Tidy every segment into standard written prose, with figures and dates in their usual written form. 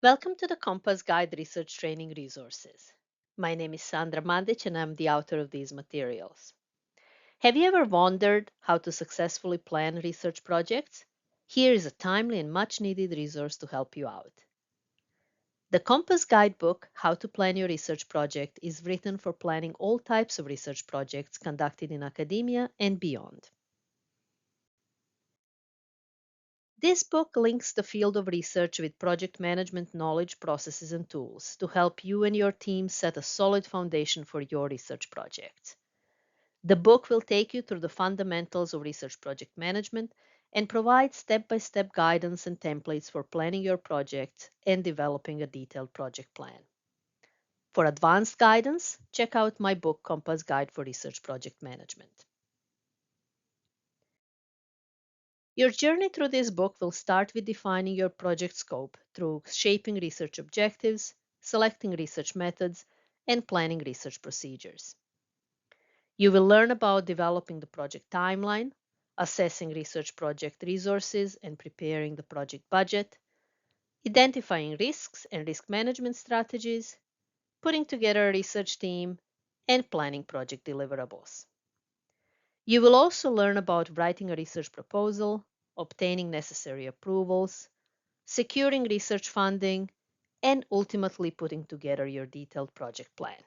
Welcome to the Compass Guide Research Training Resources. My name is Sandra Mandic and I'm the author of these materials. Have you ever wondered how to successfully plan research projects? Here is a timely and much needed resource to help you out. The Compass Guidebook, How to Plan Your Research Project, is written for planning all types of research projects conducted in academia and beyond. This book links the field of research with project management knowledge, processes, and tools to help you and your team set a solid foundation for your research projects. The book will take you through the fundamentals of research project management and provide step-by-step guidance and templates for planning your projects and developing a detailed project plan. For advanced guidance, check out my book, Compass Guide for Research Project Management. Your journey through this book will start with defining your project scope through shaping research objectives, selecting research methods, and planning research procedures. You will learn about developing the project timeline, assessing research project resources and preparing the project budget, identifying risks and risk management strategies, putting together a research team, and planning project deliverables. You will also learn about writing a research proposal, obtaining necessary approvals, securing research funding, and ultimately putting together your detailed project plan.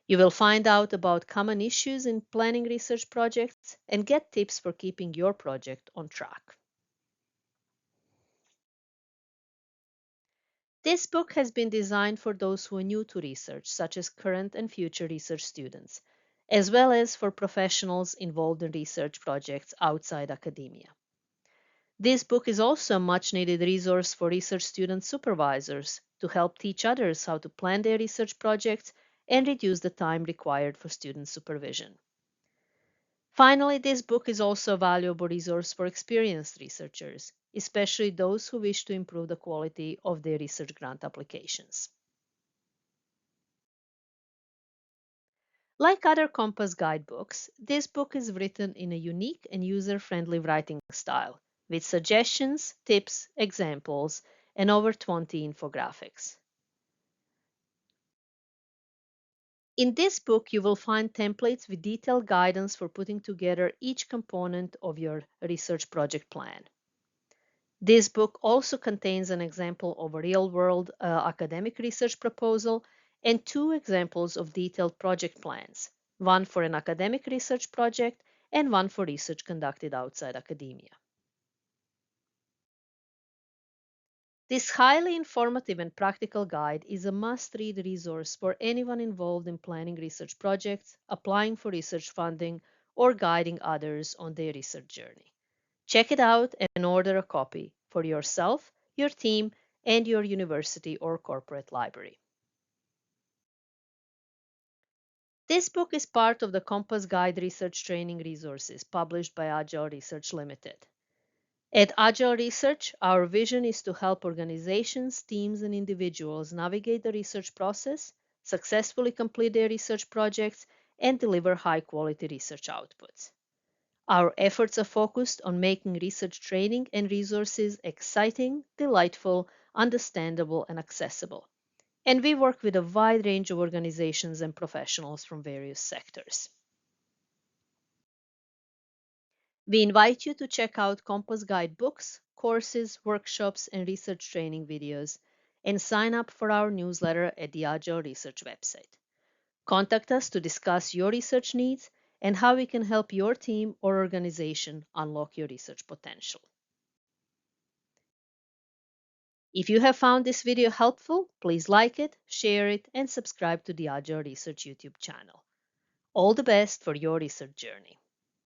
You will find out about common issues in planning research projects and get tips for keeping your project on track. This book has been designed for those who are new to research, such as current and future research students, as well as for professionals involved in research projects outside academia. This book is also a much needed resource for research student supervisors to help teach others how to plan their research projects and reduce the time required for student supervision. Finally, this book is also a valuable resource for experienced researchers, especially those who wish to improve the quality of their research grant applications. Like other Compass guidebooks, this book is written in a unique and user-friendly writing style, with suggestions, tips, examples, and over 20 infographics. In this book, you will find templates with detailed guidance for putting together each component of your research project plan. This book also contains an example of a real-world academic research proposal and two examples of detailed project plans, one for an academic research project and one for research conducted outside academia. This highly informative and practical guide is a must-read resource for anyone involved in planning research projects, applying for research funding, or guiding others on their research journey. Check it out and order a copy for yourself, your team, and your university or corporate library. This book is part of the Compass Guide Research Training Resources published by Agile Research Limited. At Agile Research, our vision is to help organizations, teams, and individuals navigate the research process, successfully complete their research projects, and deliver high-quality research outputs. Our efforts are focused on making research training and resources exciting, delightful, understandable, and accessible. And we work with a wide range of organizations and professionals from various sectors. We invite you to check out Compass Guide books, courses, workshops, and research training videos, and sign up for our newsletter at the Agile Research website. Contact us to discuss your research needs and how we can help your team or organization unlock your research potential. If you have found this video helpful, please like it, share it, and subscribe to the Agile Research YouTube channel. All the best for your research journey.